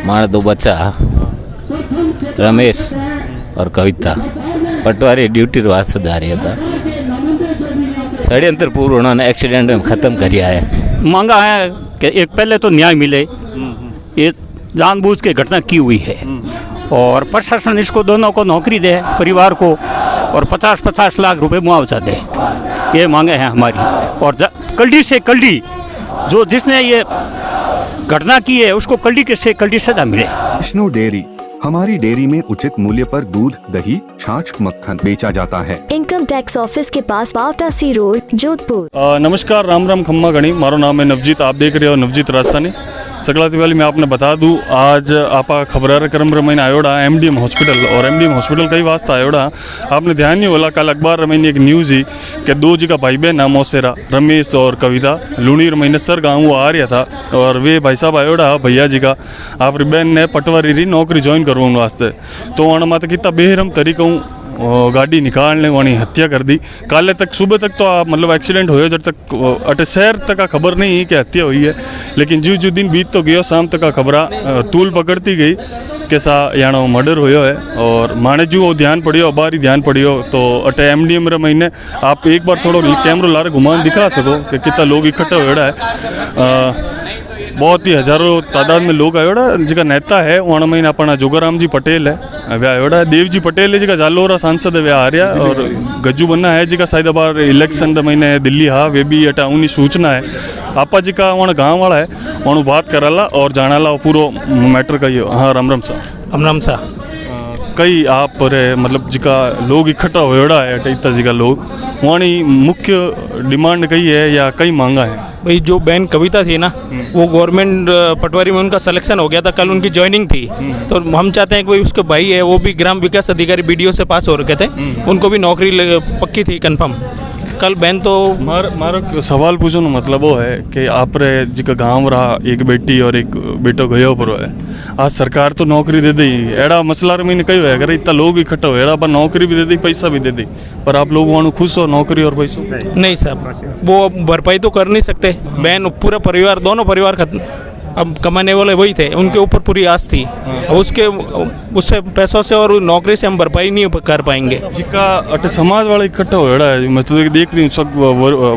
मारे दो बच्चा रमेश और कविता पटवारी ड्यूटी वास्ते जा रही था। षड्यंत्र पूर्व उन्होंने एक्सीडेंट में ख़त्म किया है। मांगा है कि एक पहले तो न्याय मिले, ये जानबूझ के घटना की हुई है और प्रशासन इसको दोनों को नौकरी दे, परिवार को, और 50-50 लाख रुपए मुआवजा दे, ये मांगे हैं हमारी। और कल्डी से कल्डी जो जिसने ये घटना की है उसको कल्डी से कल्डी सजा मिले। विष्णु डेयरी, हमारी डेयरी में उचित मूल्य पर दूध, दही, छाछ, मक्खन बेचा जाता है। इनकम टैक्स ऑफिस के पास पावटा सी रोड, जोधपुर। नमस्कार, राम राम खम्मा गणी, मारो नाम है नवजीत, आप देख रहे हो नवजीत राजस्थानी। सगळाती पहले मैं आपने बता दूँ, आज आपा खबर क्रम रमैन आयोड़ा एमडीएम हॉस्पिटल, और एमडीएम हॉस्पिटल कई वास्ते आयोड़ा आपने ध्यान नहीं होला। कल अखबार रमैन एक न्यूज़ ही कि दो जी का भाई बहन नाम मोसेरा रमेश और कविता लुणी रमैन सर गाँव वो आ रहा था, और वे भाई साहब आयोड़ा भैया जी का आप बहन ने पटवारी री नौकरी ज्वाइन करवाने वास्ते, तो वहाँ माता कितना बेहरम तरीकों गाड़ी निकालने वाली हत्या कर दी। काले तक सुबह तक तो आप मतलब एक्सीडेंट हो जब तक अटे शहर तक का खबर नहीं है कि हत्या हुई है, लेकिन जो दिन बीत तो गयो शाम तक का खबर तूल पकड़ती गई कैसा यानो मर्डर होयो है। और माने जो ध्यान पड़ियो बारी ध्यान पड़ियो तो अटे एमडीएम रे महीने आप एक बार थोड़ा कैमरा लारे घुमान दिखा सको कि कितना लोग इकट्ठा होड़ा है। बहुत ही हजारों तादाद में लोग आयोड़ा। जिका नेता है वहाँ महीने अपना जोगाराम जी पटेल है वे आयोड़ा, देव जी पटेल है जिका जालोरा सांसद है वे आ रहा, और गज्जू बन्ना है जिका शायद बार इलेक्शन महीने दिल्ली हाँ वे भी अटा उन्हीं सूचना है। आपा जी का वहाँ गाँव वाला है वहाँ बात कराला और जानाला पूरा मैटर का। हाँ राम राम सा। राम राम सा। कई आप रे मतलब जिका लोग इकट्ठा होड़ा है इतना जिका लोग वहाँ मुख्य डिमांड कई है या कई मांगा है? भाई जो बहन कविता थी ना, वो गवर्नमेंट पटवारी में उनका सिलेक्शन हो गया था, कल उनकी ज्वाइनिंग थी, तो हम चाहते हैं कि उसके भाई है वो भी ग्राम विकास अधिकारी बीडीओ से पास हो रखे थे, उनको भी नौकरी पक्की थी कंफर्म। कल बहन तो मारो सवाल पूछो ना मतलब वो है कि आप रे जिका गाँव रहा एक बेटी और एक बेटो गयो पर है, आज सरकार तो नौकरी दे दी, एड़ा मसला रमीन कई है अगर इतना लोग इकट्ठा हो एड़ा पर नौकरी भी दे दी पैसा भी दे दी, पर आप लोग वहाँ खुश हो नौकरी और पैसों? नहीं साहब, वो भरपाई तो कर नहीं सकते। बहन पूरा परिवार, दोनों परिवार खत्म, अब कमाने वाले वही थे, उनके ऊपर पूरी आस थी, उससे पैसों से और नौकरी से हम भरपाई नहीं कर पाएंगे। जिका अटे समाज वाले इकट्ठा हो रहा है, मैं तो देख रही हूँ सब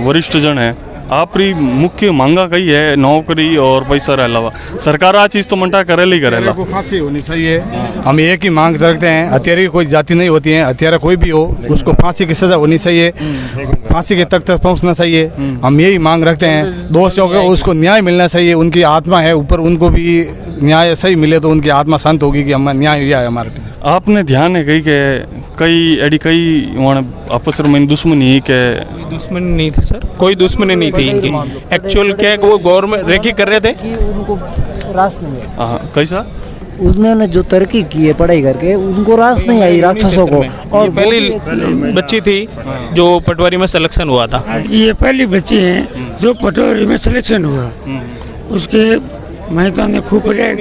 वरिष्ठ जन है, आपरी मुख्य मांगा कई है नौकरी और पैसा के अलावा। सरकार आ चीज़ तो मंटा करेला ही करेला। फांसी होनी चाहिए, हम एक ही मांग रखते हैं। हत्यारे की कोई जाति नहीं होती है, हत्यारा कोई भी हो उसको फांसी की सज़ा होनी चाहिए, फांसी के तक पहुंचना चाहिए। हम यही मांग रखते हैं। दोषियों को उसको न्याय मिलना चाहिए, उनकी आत्मा है ऊपर, उनको भी न्याय सही मिले तो उनकी आत्मा शांत होगी कि हम न्याय हुआ है हमारे। आपने ध्यान है कई एडी कई वहाँ आपस में दुश्मनी है के? दुश्मनी नहीं थी सर, कोई दुश्मनी नहीं थी इनकी। एक्चुअल क्या है वो गवर्नमेंट रेकी कर रहे थे, उनको रास नहीं है। कैसा? उन्होंने जो तरक्की की है पढ़ाई करके उनको रास नहीं आई राक्षसों को। और पहली बच्ची थी जो पटवारी में सिलेक्शन हुआ था, ये पहली बच्ची है जो पटवारी में सिलेक्शन हुआ। उसके महता ने खूब पढ़ाया,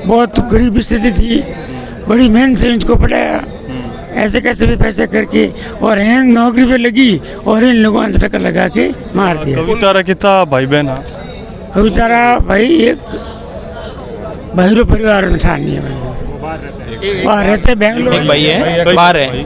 बहुत गरीब स्थिति थी, बड़ी मेहनत से इनको पढ़ाया, ऐसे कैसे भी पैसे करके, और इन नौकरी पे लगी और इन लोगों ने टक्कर लगा के मार दिया। कविता कितना भाई बहन? कविता भाई एक बहिरो परिवार में था, नहीं बाहर रहते बेंगलोर। एक भाई है बाहर है,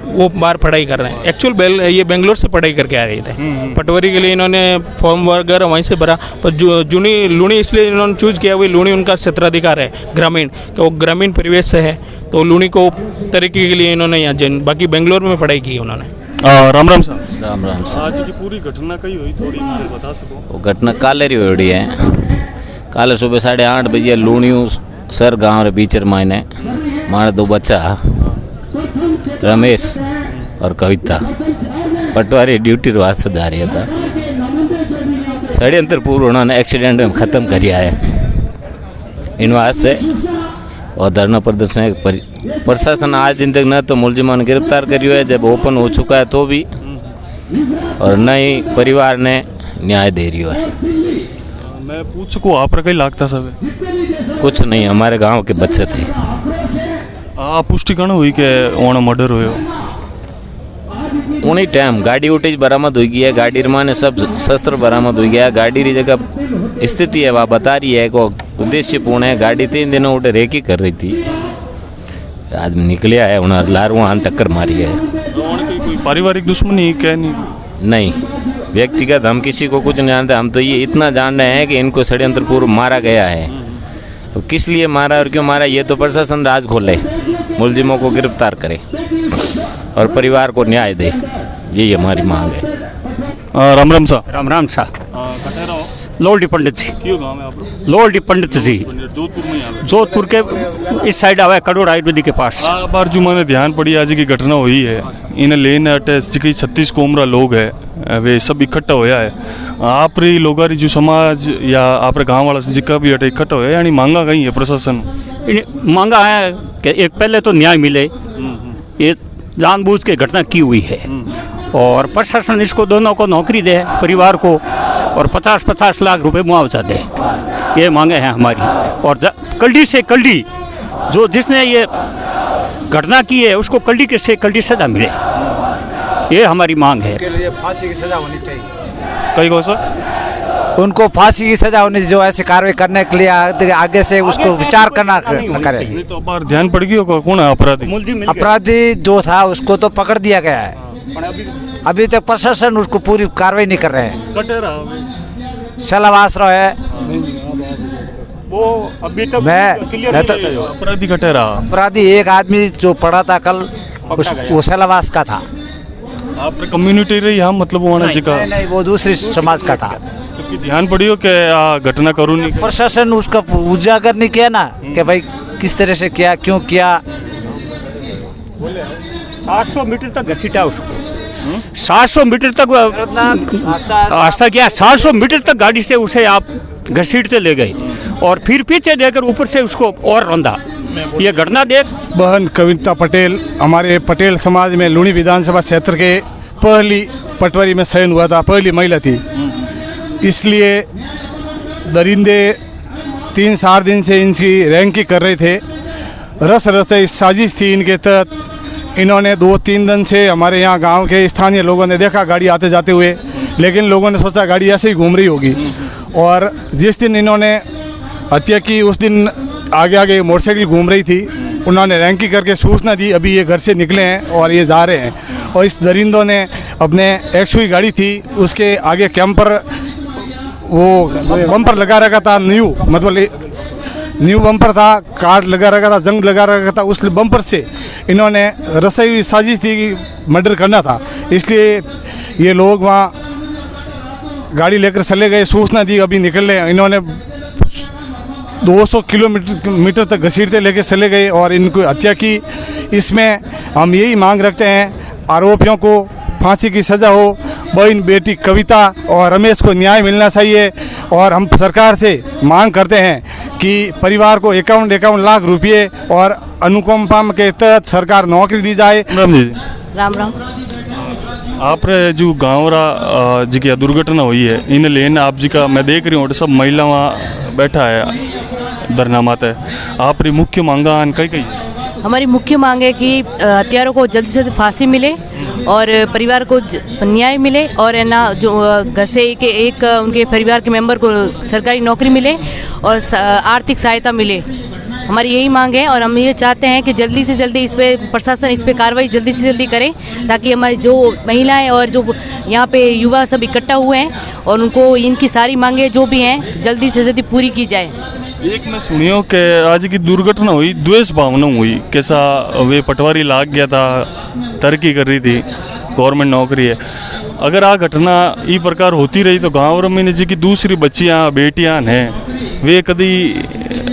वो बाहर पढ़ाई कर रहे हैं। एक्चुअल ये बेंगलोर से पढ़ाई करके आ रहे थे, पटवारी के लिए इन्होंने फॉर्म वगैरह वहीं से भरा, पर जूनी लुणी इसलिए इन्होंने चूज किया, वही लुणी उनका क्षेत्राधिकार है ग्रामीण, तो वो ग्रामीण परिवेश से है, तो लुणी को तरक्की के लिए इन्होंने यहाँ बाकी बेंगलोर में पढ़ाई की उन्होंने। राम राम साहब। राम राम साहब। आज की पूरी घटना कई हुई थोड़ी बता सको? वो घटना काले री हुई है, काले सुबह 8:30 बजे लूणियों सर गाँव रे बीचर मायने मारे दो बच्चा रमेश और कविता पटवारी ड्यूटी वास्ते जा रही था। षड्यंत्र पूर्व उन्होंने एक्सीडेंट में ख़त्म किया है इन वास्ते। और धरना प्रदर्शन प्रशासन आज दिन तक न तो मुलजिमान गिरफ्तार करियो है, जब ओपन हो चुका है तो भी, और न ही परिवार ने न्याय दे रही है। मैं पूछ सकूँ आप कहीं लागता सब? कुछ नहीं, हमारे गांव के बच्चे थे। आप पुष्टि कण हुई के वहाँ मर्डर हुए? उन्हीं टाइम गाड़ी उठी बरामद हुई है, गाड़ी माने सब शस्त्र बरामद हुई गया, गाड़ी की जगह स्थिति है वहाँ बता रही है को उद्देश्यपूर्ण है। गाड़ी 3 दिनों उठ रेकी कर रही थी, आज निकले आए उन्हें लारवान टक्कर मारी है। कोई पारिवारिक दुश्मनी क्या नहीं, व्यक्तिगत हम किसी को कुछ नहीं जानते, हम तो ये इतना जान रहे हैं कि इनको षड्यंत्र पूर्व मारा गया है। अब किस लिए मारा और क्यों मारा ये तो प्रशासन राज खोले, मुलजिमों को गिरफ्तार करे और परिवार को न्याय दे, यही हमारी मांग है। राम राम सा। राम राम शाह। लोलडी पंडित जी। क्यों गाँव में आप लोलडी पंडित जी जोधपुर में? जोधपुर के इस साइड आवे करोड़ आयुर्वेदिक के पास। बार जो मैंने ध्यान पड़ी आज की घटना हुई है, इन्हें लेने अटे 36 कोमरा लोग है, वे सब इकट्ठा होया है। आप री लोगारी जो समाज या आप गाँव वाला जिका भी अटे इकट्ठा होया, यानी मांगा कहीं है प्रशासन मांगा है कि एक पहले तो न्याय मिले, ये जानबूझ के घटना की हुई है और प्रशासन इसको दोनों को नौकरी दे, परिवार को, और 50-50 लाख रुपए मुआवजा दे, ये मांगे हैं हमारी। और कल्डी से कल्डी जो जिसने ये घटना की है उसको कल्डी के से कल्डी सजा मिले, ये हमारी मांग है। फांसी की सजा होनी चाहिए। कई को सर उनको फांसी की सजा होनी, जो ऐसे कार्रवाई करने के लिए आगे से उसको विचार करना करे। नहीं तो बार ध्यान पड़ गई होगा कौन है अपराधी? अपराधी जो था उसको तो पकड़ दिया गया है, अभी तक प्रशासन उसको पूरी कार्रवाई नहीं कर रहे हैं। सलावासराव है वो अभी तक मैं तो अपराधी कटे रहा। अपराधी एक आदमी जो पड़ा था कल, वो सलावास का था। आप कम्युनिटी रही यहाँ मतलब होना जी का? नहीं, वो दूसरी समाज का था। तो ध्यान पड़ी हो कि घटना करूँ नहीं? प्रशासन उसका उजागर नहीं किया ना कि भाई किस तरह से किया, क्यों किया। 700 मीटर तक घसीटा उसको, 700 मीटर तक रास्ता किया, 700 मीटर तक गाड़ी से उसे आप घसीटते ले गए और फिर पीछे देकर ऊपर से उसको और रौंदा। ये घटना देख बहन कविता पटेल, हमारे पटेल समाज में लूणी विधानसभा क्षेत्र के पहली पटवारी में चयन हुआ था, पहली महिला थी। इसलिए दरिंदे 3-4 दिन से इनकी रैंकिंग कर रहे थे। रस इस साजिश थी इनके तहत। इन्होंने 2-3 दिन से हमारे यहाँ गांव के स्थानीय लोगों ने देखा गाड़ी आते जाते हुए, लेकिन लोगों ने सोचा गाड़ी ऐसे ही घूम रही होगी। और जिस दिन इन्होंने हत्या की उस दिन आगे आगे मोटरसाइकिल घूम रही थी, उन्होंने रैंकिंग करके सूचना दी, अभी ये घर से निकले हैं और ये जा रहे हैं। और इस दरिंदों ने अपने एक्सुई गाड़ी थी उसके आगे कैंपर वो बम्पर लगा रखा था, न्यू बम्पर था, कार्ड लगा रखा था, जंग लगा रखा था। उस बम्पर से इन्होंने रसाई हुई साजिश थी कि मर्डर करना था, इसलिए ये लोग वहाँ गाड़ी लेकर चले गए। सूचना दी अभी निकल रहे हैं। इन्होंने 200 किलोमीटर तक घसीटते लेके चले गए और इनको हत्या की। इसमें हम यही मांग रखते हैं आरोपियों को फांसी की सज़ा हो, बहन बेटी कविता और रमेश को न्याय मिलना चाहिए। और हम सरकार से मांग करते हैं कि परिवार को 51 लाख रुपये और अनुकंपा के तहत सरकार नौकरी दी जाए। राम राम। आप जो गाँव रा जी की दुर्घटना हुई है, इन लेन आप जी का मैं देख रही हूँ सब महिला वहाँ बैठा है धरना माता है। आप री मुख्य मांगा कई हमारी मुख्य मांग है कि हत्यारों को जल्द से जल्द फांसी मिले और परिवार को न्याय मिले और है ना जो घसे के एक उनके परिवार के मेंबर को सरकारी नौकरी मिले और आर्थिक सहायता मिले। हमारी यही मांग है और हम ये चाहते हैं कि जल्दी से जल्दी इस पर प्रशासन इस पर कार्रवाई जल्दी से जल्दी करे, ताकि हमारी जो महिलाएं और जो यहाँ पे युवा सब इकट्ठा हुए हैं और उनको इनकी सारी मांगें जो भी हैं जल्दी से जल्दी पूरी की जाए। एक मैं सुनियो कि आज की दुर्घटना हुई द्वेष भावना हुई, कैसा वे पटवारी लाग गया था, तरक्की कर रही थी, गवर्नमेंट नौकरी है। अगर आ घटना ई प्रकार होती रही तो गाँव में जी की दूसरी बच्चियाँ बेटियाँ हैं वे कभी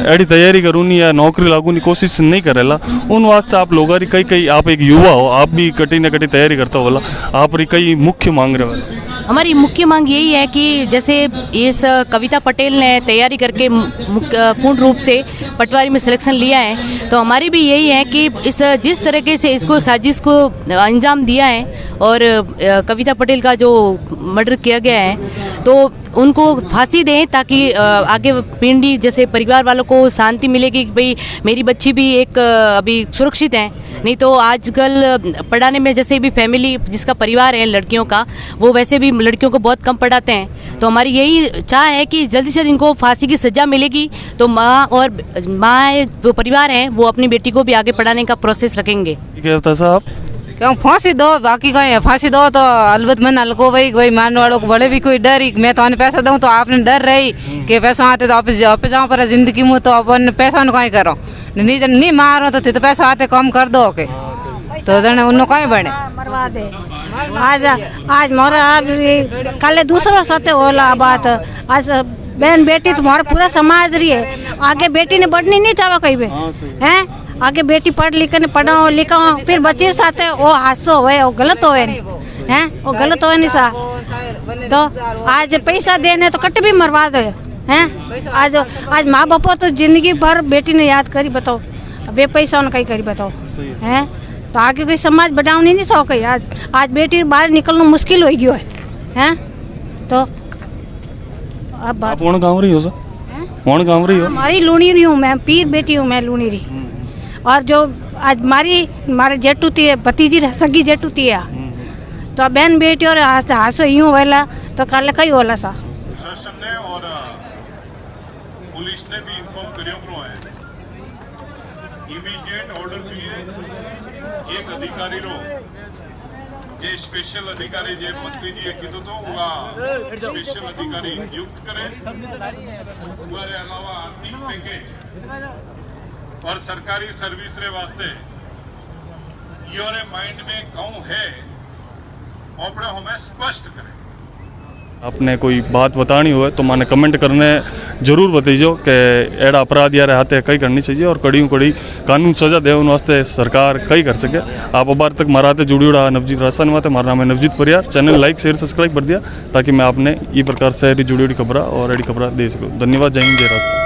एडी तैयारी करूँगी या नौकरी लागू कोशिश नहीं करेला। उन वास्ते आप लोग कई आप एक युवा हो, आप भी कटी न कटी तैयारी करता हो बोला, आप कई मुख्य मांग रहे। हमारी मुख्य मांग यही है कि जैसे इस कविता पटेल ने तैयारी करके पूर्ण रूप से पटवारी में सिलेक्शन लिया है, तो हमारी भी यही है कि इस जिस तरीके से इसको साजिश को अंजाम दिया है और कविता पटेल का जो मर्डर किया गया है, तो उनको फांसी दें ताकि आगे पिंडी जैसे परिवार वालों को शांति मिलेगी कि भाई मेरी बच्ची भी एक अभी सुरक्षित है। नहीं तो आजकल पढ़ाने में जैसे भी फैमिली जिसका परिवार है लड़कियों का, वो वैसे भी लड़कियों को बहुत कम पढ़ाते हैं। तो हमारी यही चाह है कि जल्दी से इनको फांसी की सज़ा मिलेगी तो माँ जो परिवार हैं वो अपनी बेटी को भी आगे पढ़ाने का प्रोसेस रखेंगे। क्या होता है साहब? क्यों फांसी दो, बाकी कहीं फांसी दो तो अलबत मन हल्को भाई मारने वालों को बड़े भी कोई डर ही, मैं तो पैसा दूँ तो आपने डर रही कि पैसा आते तो ऑफिस जाऊँ पर जिंदगी में तो अपन पैसा कहीं करो नहीं मारो तो पैसा आते कम कर दो के तो जने उन कहीं बने मरवा दे। आज मोरा कल दूसरा सत्य होला बात। आज बहन बेटी तुम्हारा पूरा समाज रही है, आगे बेटी ने बढ़नी नहीं चाहा कहीं पे हैं। आगे बेटी पढ़ लिख ने पढ़ाओ लिखाओ फिर बच्चे साथ वो हादसा होए वो गलत होए हैं, वो गलत होए नहीं सा। तो आज पैसा देने तो कट भी मरवा दो हैं। आज माँ बापो तो जिंदगी भर बेटी ने याद करी बताओ, अब ये पैसा उन्हें कहीं करी बताओ हैं। तो आगे कोई समाज बढ़ाओ नहीं सौ कहीं। आज बेटी बाहर निकलना मुश्किल हो गयो है। तो अब आप कौन गाँव रही हो सर? कौन गाँव रही हो? हमारी लूणी रही हूँ मैं, पीर बेटी हूँ मैं लूणी रही। और जो आज हमारे जेठू थी भतीजी सगी जेठू थी तो बहन बेटी और हासो यूँ वाला तो कल कई होला सा। प्रशासन ने और पुलिस ने भी इन्फॉर्म करियो है इमीडिएट ऑर्डर किए एक अधिकारी रो जे स्पेशल अधिकारी जे मंत्री जी कीधो तो हुआ स्पेशल अधिकारी नियुक्त करे। उनके अलावा आर्थिक पैकेज और सरकारी सर्विस रे वास्ते योरे माइंड में कहूँ है ओपड़े हमें स्पष्ट करे। आपने कोई बात बतानी हो तो माने कमेंट करने जरूर बताइयो कि एड़ा अपराध यार हाथे कई करनी चाहिए और कड़ी कड़ी कानून सजा दे उन वास्ते सरकार कई कर सके। आप अबार तक मारा हाथे जुड़ी उड़ा नवजीत राजस्थान माते मारा नाम है Navjeet Pariyar. Channel like share subscribe कर दिया ताकि मैं आपने ये प्रकार से जुड़ी उड़ी खबर और एडी खबर दे सकूँ। धन्यवाद। जय हिंद जय राजस्थान।